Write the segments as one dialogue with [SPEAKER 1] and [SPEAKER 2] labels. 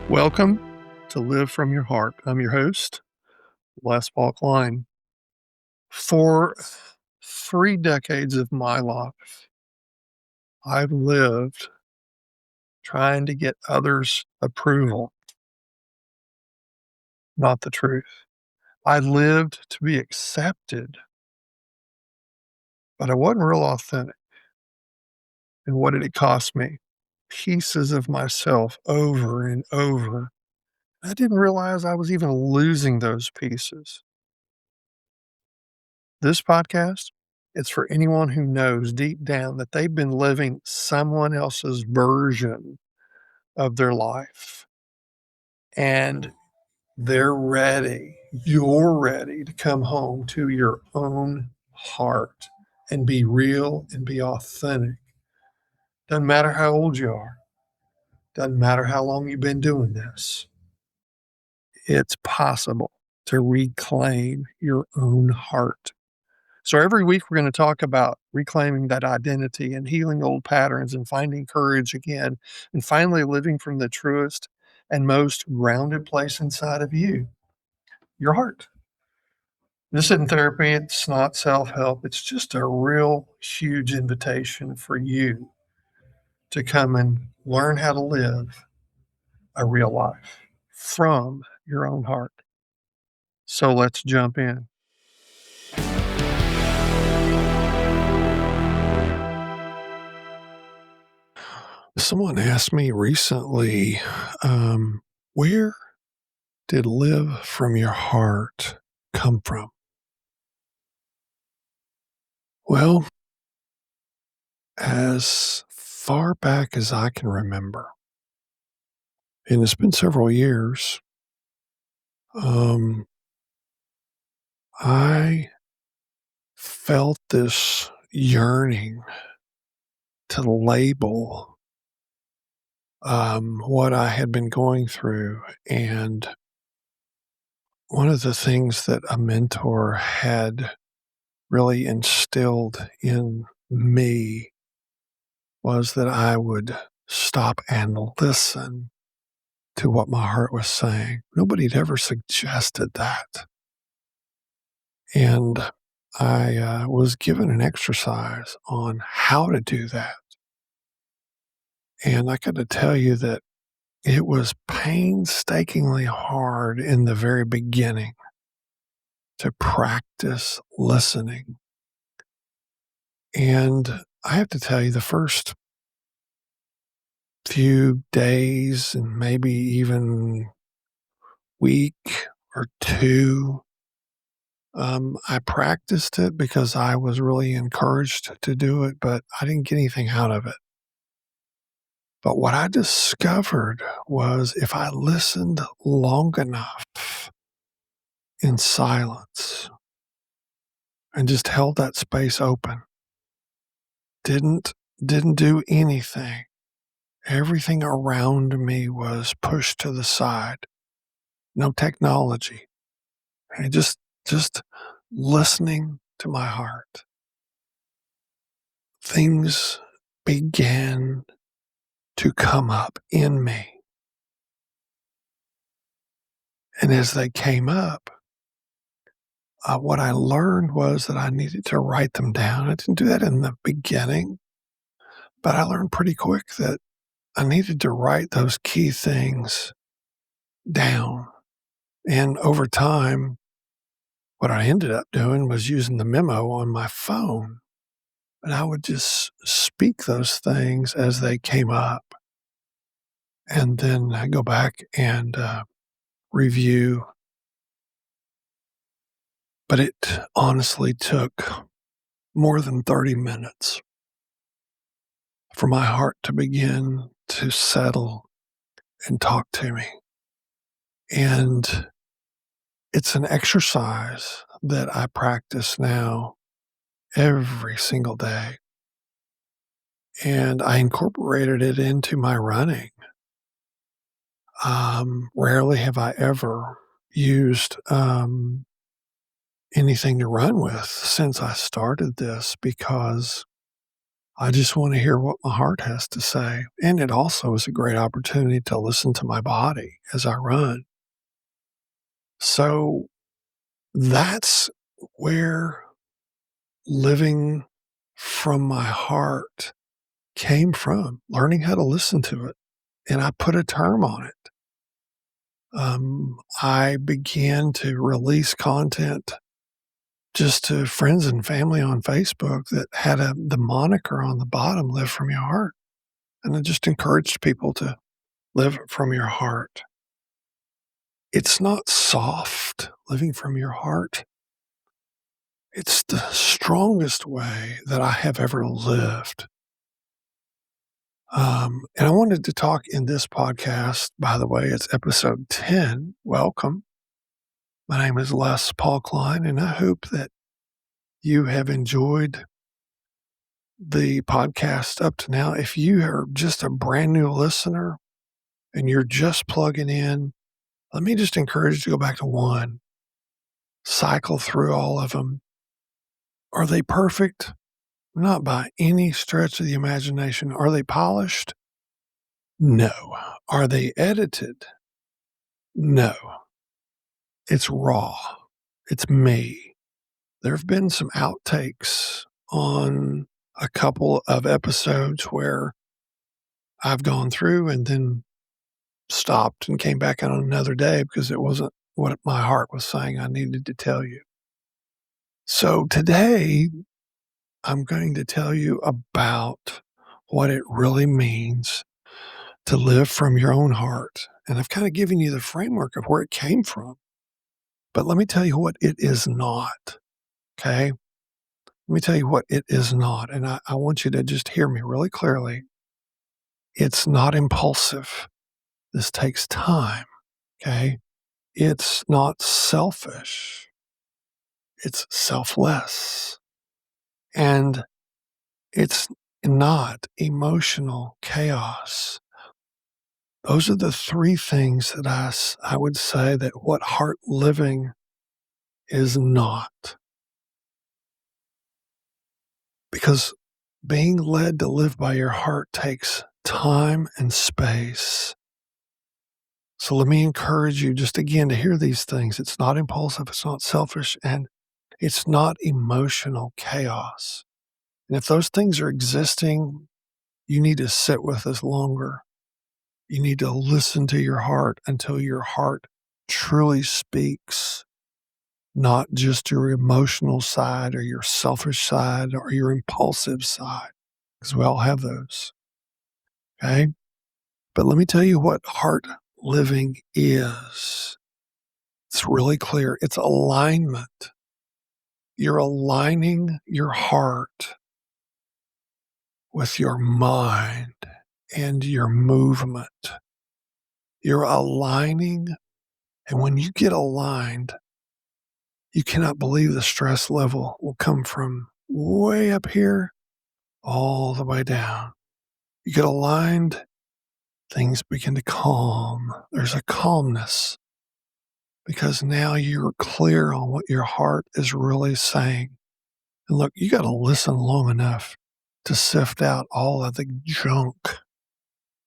[SPEAKER 1] Welcome to Live From Your Heart. I'm your host, Les Paul Klein. For 3 decades of my life, I've lived trying to get others' approval, not the truth. I lived to be accepted, but I wasn't real authentic. And what did it cost me? Pieces of myself over and over. I didn't realize I was even losing those pieces. This podcast, it's for anyone who knows deep down that they've been living someone else's version of their life and they're ready. You're ready to come home to your own heart and be real and be authentic. Doesn't matter how old you are, doesn't matter how long you've been doing this. It's possible to reclaim your own heart. So every week, we're going to talk about reclaiming that identity and healing old patterns and finding courage again, and finally living from the truest and most grounded place inside of you, your heart. This isn't therapy. It's not self-help. It's just a real huge invitation for you to come and learn how to live a real life from your own heart. So let's jump in. Someone asked me recently, where did live from your heart come from? Well, as far back as I can remember, and it's been several years, I felt this yearning to label what I had been going through. And one of the things that a mentor had really instilled in me was that I would stop and listen to what my heart was saying. Nobody had ever suggested that. And I was given an exercise on how to do that. And I got to tell you that it was painstakingly hard in the very beginning to practice listening. And I have to tell you, the first few days and maybe even week or two, I practiced it because I was really encouraged to do it, but I didn't get anything out of it. But what I discovered was if I listened long enough in silence and just held that space open, didn't do anything. Everything around me was pushed to the side. No technology. And just listening to my heart. Things began to come up in me. And as they came up, what I learned was that I needed to write them down. I didn't do that in the beginning, but I learned pretty quick that I needed to write those key things down. And over time, what I ended up doing was using the memo on my phone. And I would just speak those things as they came up. And then I go back and review. But it honestly took more than 30 minutes for my heart to begin to settle and talk to me. And it's an exercise that I practice now every single day. And I incorporated it into my running. Rarely have I ever used anything to run with since I started this because I just want to hear what my heart has to say. And it also is a great opportunity to listen to my body as I run. So that's where living from my heart came from, learning how to listen to it. And I put a term on it. I began to release content just to friends and family on Facebook that had the moniker on the bottom, Live From Your Heart. And I just encouraged people to live from your heart. It's not soft living from your heart. It's the strongest way that I have ever lived. And I wanted to talk in this podcast, by the way, it's episode 10. Welcome. My name is Les Paul Klein, and I hope that you have enjoyed the podcast up to now. If you are just a brand new listener and you're just plugging in, let me just encourage you to go back to one, cycle through all of them. Are they perfect? Not by any stretch of the imagination. Are they polished? No. Are they edited? No. It's raw. It's me. There have been some outtakes on a couple of episodes where I've gone through and then stopped and came back on another day because it wasn't what my heart was saying I needed to tell you. So today, I'm going to tell you about what it really means to live from your own heart. And I've kind of given you the framework of where it came from. But let me tell you what it is not. Okay? Let me tell you what it is not. And I want you to just hear me really clearly. It's not impulsive. This takes time. Okay? It's not selfish. It's selfless. And it's not emotional chaos. Those are the three things that I would say that what heart living is not. Because being led to live by your heart takes time and space. So let me encourage you just again to hear these things. It's not impulsive, it's not selfish, and it's not emotional chaos. And if those things are existing, you need to sit with us longer. You need to listen to your heart until your heart truly speaks, not just your emotional side or your selfish side or your impulsive side, because we all have those. Okay? But let me tell you what heart living is. It's really clear. It's alignment. You're aligning your heart with your mind and your movement. You're aligning, and when you get aligned, you cannot believe the stress level will come from way up here all the way down. You get aligned, things begin to calm. There's a calmness because now you're clear on what your heart is really saying. And look, you got to listen long enough to sift out all of the junk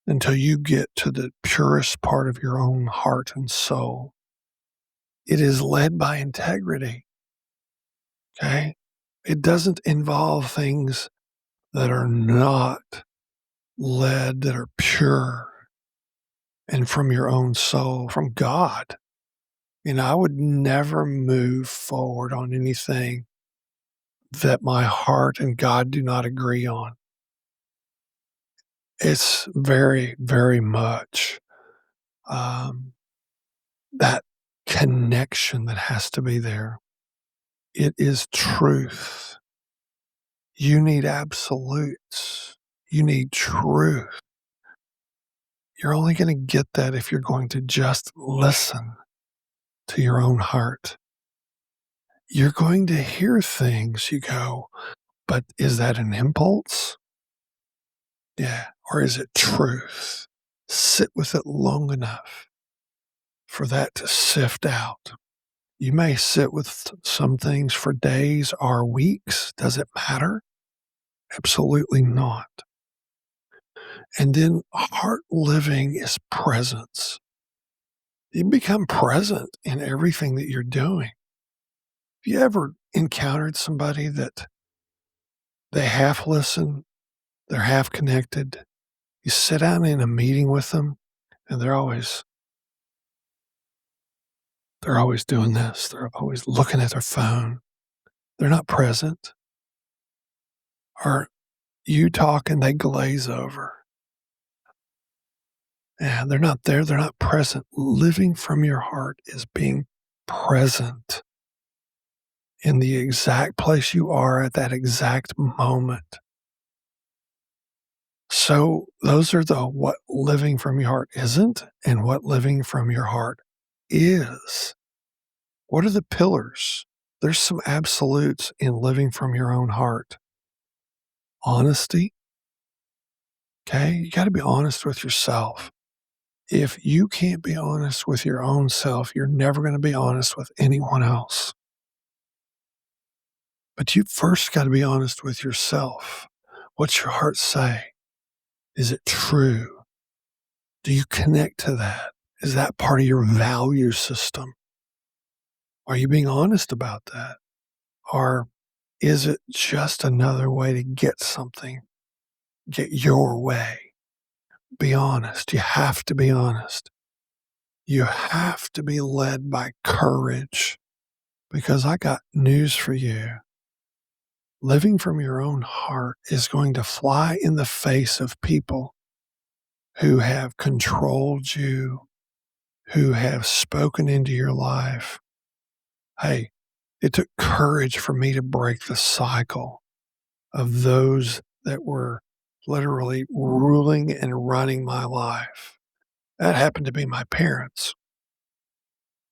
[SPEAKER 1] until you get to the purest part of your own heart and soul. It is led by integrity. Okay? It doesn't involve things that are not led, that are pure and from your own soul, from God. I would never move forward on anything that my heart and God do not agree on. It's very, very much that connection that has to be there. It is truth. You need absolutes. You need truth. You're only going to get that if you're going to just listen to your own heart. You're going to hear things you go, but is that an impulse? Yeah. Or is it truth? Sit with it long enough for that to sift out. You may sit with some things for days or weeks. Does it matter? Absolutely not. And then heart living is presence. You become present in everything that you're doing. Have you ever encountered somebody that they half listen, they're half connected? You sit down in a meeting with them and they're always doing this. They're always looking at their phone. They're not present. Or you talk and they glaze over. And they're not there. They're not present. Living from your heart is being present in the exact place you are at that exact moment. So those are the what living from your heart isn't and what living from your heart is. What are the pillars? There's some absolutes in living from your own heart. Honesty. Okay. You got to be honest with yourself. If you can't be honest with your own self, you're never going to be honest with anyone else. But you first got to be honest with yourself. What's your heart say? Is it true? Do you connect to that? Is that part of your value system? Are you being honest about that? Or is it just another way to get something, get your way? Be honest. You have to be honest. You have to be led by courage because I got news for you. Living from your own heart is going to fly in the face of people who have controlled you, who have spoken into your life. Hey, it took courage for me to break the cycle of those that were literally ruling and running my life. That happened to be my parents.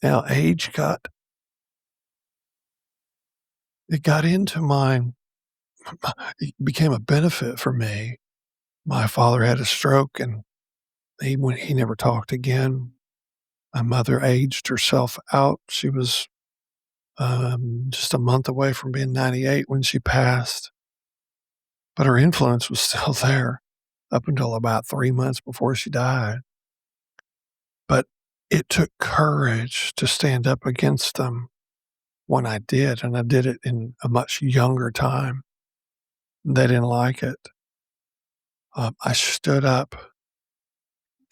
[SPEAKER 1] Now, it got into mine. It became a benefit for me. My father had a stroke and he never talked again. My mother aged herself out. She was just a month away from being 98 when she passed, but her influence was still there up until about 3 months before she died. But it took courage to stand up against them when I did, and I did it in a much younger time. They didn't like it. I stood up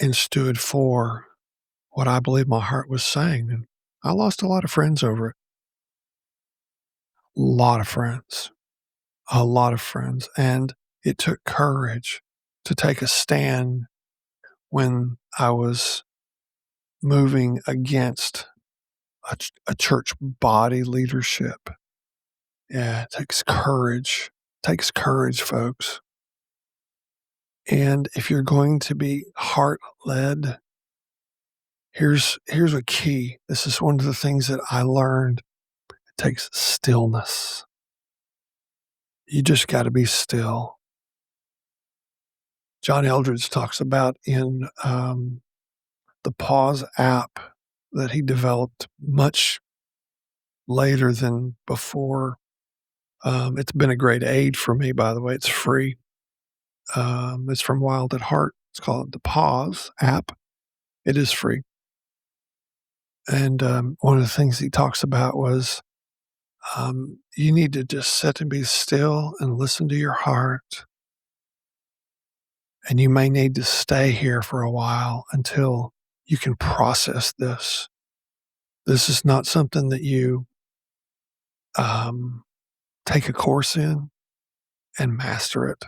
[SPEAKER 1] and stood for what I believe my heart was saying, and I lost a lot of friends over it. Lot of friends. A lot of friends, and it took courage to take a stand when I was moving against a church body leadership. Yeah, it takes courage. Takes courage, folks. And if you're going to be heart-led, here's a key. This is one of the things that I learned. It takes stillness. You just gotta be still. John Eldredge talks about in, the Pause app that he developed much later than before. It's been a great aid for me, by the way. It's free. It's from Wild at Heart. It's called the Pause app. It is free. And one of the things he talks about was you need to just sit and be still and listen to your heart. And you may need to stay here for a while until you can process this. This is not something that you take a course in and master it.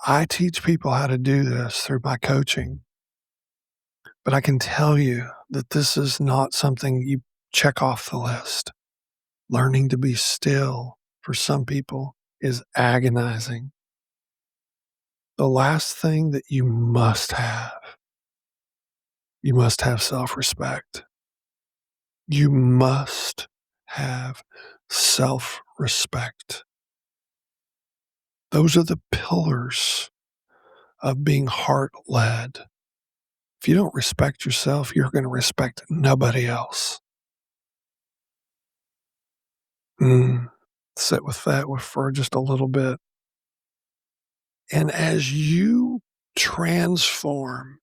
[SPEAKER 1] I teach people how to do this through my coaching, but I can tell you that this is not something you check off the list. Learning to be still for some people is agonizing. The last thing that you must have self-respect. You must have self-respect. Those are the pillars of being heart-led. If you don't respect yourself, you're going to respect nobody else. Sit with that for just a little bit. And as you transform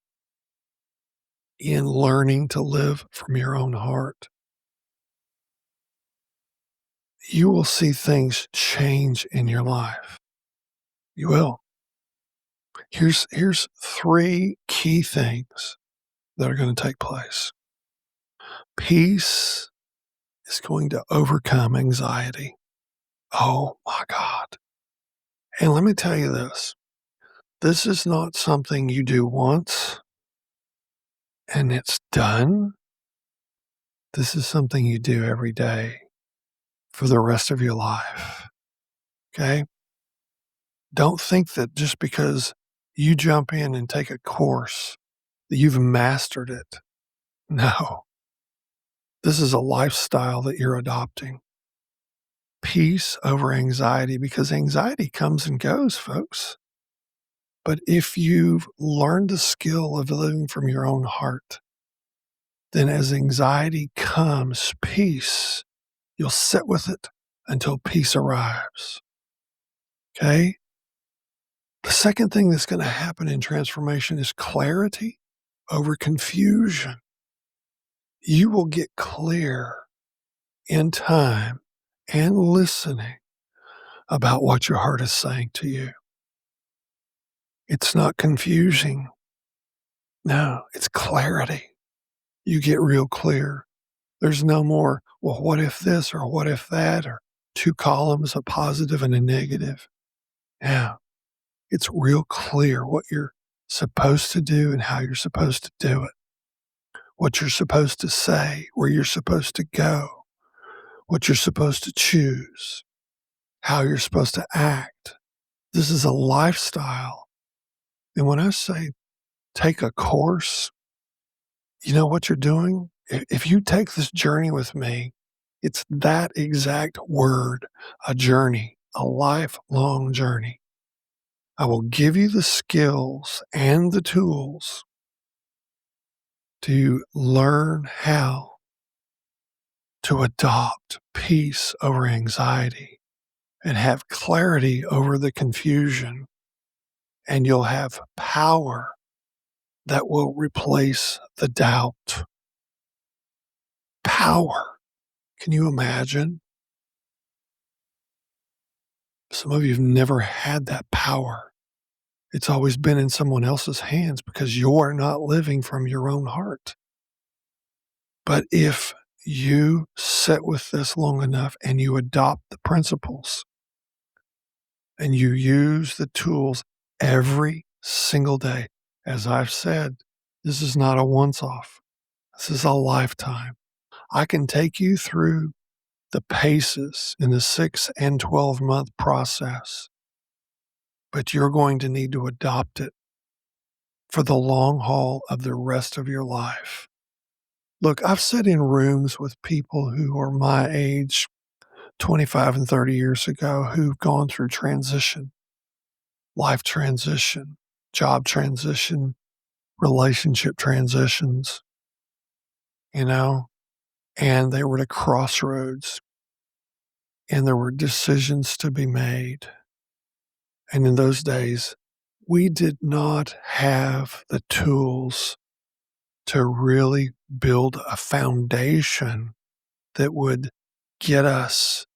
[SPEAKER 1] in learning to live from your own heart, you will see things change in your life. You will. Here's 3 key things that are gonna take place. Peace is going to overcome anxiety. Oh my God. And let me tell you this is not something you do once and it's done. This is something you do every day for the rest of your life. Okay? Don't think that just because you jump in and take a course that you've mastered it. No, this is a lifestyle that you're adopting. Peace over anxiety, because anxiety comes and goes, folks. But if you've learned the skill of living from your own heart, then as anxiety comes, peace, you'll sit with it until peace arrives. Okay? The second thing that's going to happen in transformation is clarity over confusion. You will get clear in time and listening about what your heart is saying to you. It's not confusing. No, it's clarity. You get real clear. There's no more, well, what if this or what if that, or 2 columns, a positive and a negative. Yeah, it's real clear what you're supposed to do and how you're supposed to do it, what you're supposed to say, where you're supposed to go, what you're supposed to choose, how you're supposed to act. This is a lifestyle. And when I say take a course, you know what you're doing? If you take this journey with me, it's that exact word, a journey, a lifelong journey. I will give you the skills and the tools to learn how to adopt peace over anxiety and have clarity over the confusion. And you'll have power that will replace the doubt. Power. Can you imagine? Some of you have never had that power. It's always been in someone else's hands because you're not living from your own heart. But if you sit with this long enough and you adopt the principles and you use the tools every single day, as I've said, this is not a once off. This is a lifetime. I can take you through the paces in the 6 and 12-month process, but you're going to need to adopt it for the long haul of the rest of your life. Look, I've sat in rooms with people who are my age, 25 and 30 years ago, who've gone through transition, life transition, job transition, relationship transitions, you know, and they were at a crossroads and there were decisions to be made. And in those days, we did not have the tools to really build a foundation that would get us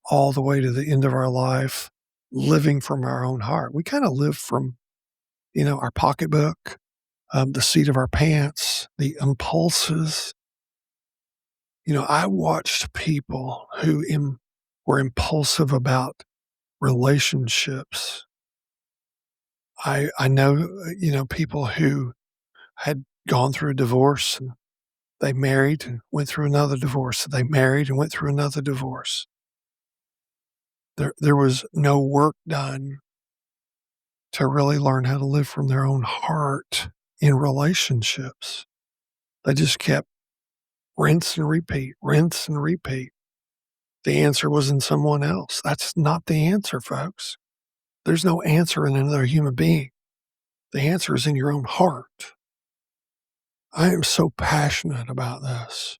[SPEAKER 1] all the way to the end of our life living from our own heart. We kind of live from, our pocketbook, the seat of our pants, the impulses. I watched people who were impulsive about relationships. I know, people who had gone through a divorce and they married and went through another divorce. They married and went through another divorce. There was no work done to really learn how to live from their own heart in relationships. They just kept rinse and repeat, rinse and repeat. The answer was in someone else. That's not the answer, folks. There's no answer in another human being. The answer is in your own heart. I am so passionate about this.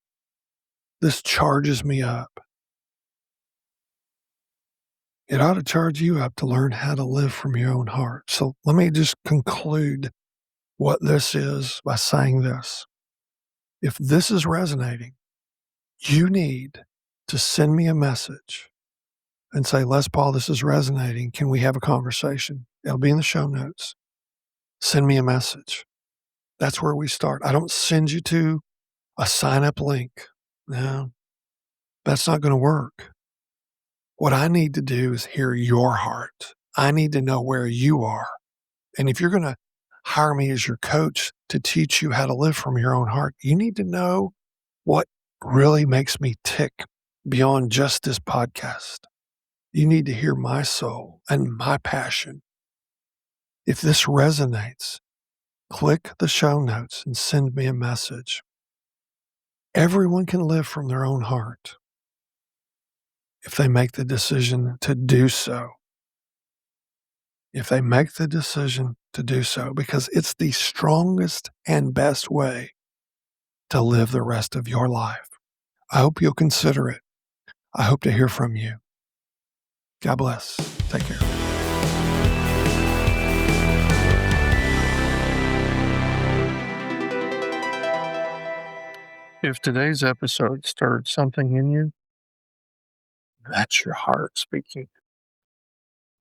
[SPEAKER 1] This charges me up. it ought to charge you up to learn how to live from your own heart. So let me just conclude what this is by saying this. If this is resonating, you need to send me a message and say, Les Paul, this is resonating. Can we have a conversation? It'll be in the show notes. Send me a message. That's where we start. I don't send you to a sign up link. No, that's not going to work. What I need to do is hear your heart. I need to know where you are. And if you're going to hire me as your coach to teach you how to live from your own heart, you need to know what really makes me tick beyond just this podcast. You need to hear my soul and my passion. If this resonates, click the show notes and send me a message. Everyone can live from their own heart if they make the decision to do so. If they make the decision to do so, because it's the strongest and best way to live the rest of your life. I hope you'll consider it. I hope to hear from you. God bless. Take care. If today's episode stirred something in you, that's your heart speaking.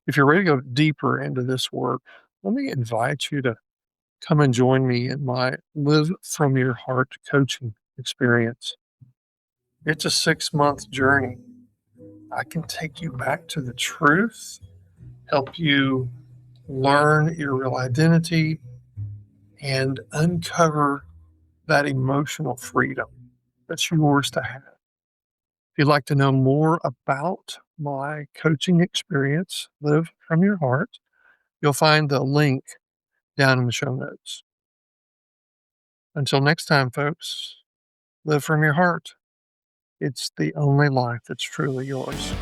[SPEAKER 1] If you're ready to go deeper into this work, let me invite you to come and join me in my Live From Your Heart coaching experience. It's a 6-month journey. I can take you back to the truth, help you learn your real identity, and uncover that emotional freedom that's yours to have. If you'd like to know more about my coaching experience, Live From Your Heart, you'll find the link down in the show notes. Until next time, folks, live from your heart. It's the only life that's truly yours.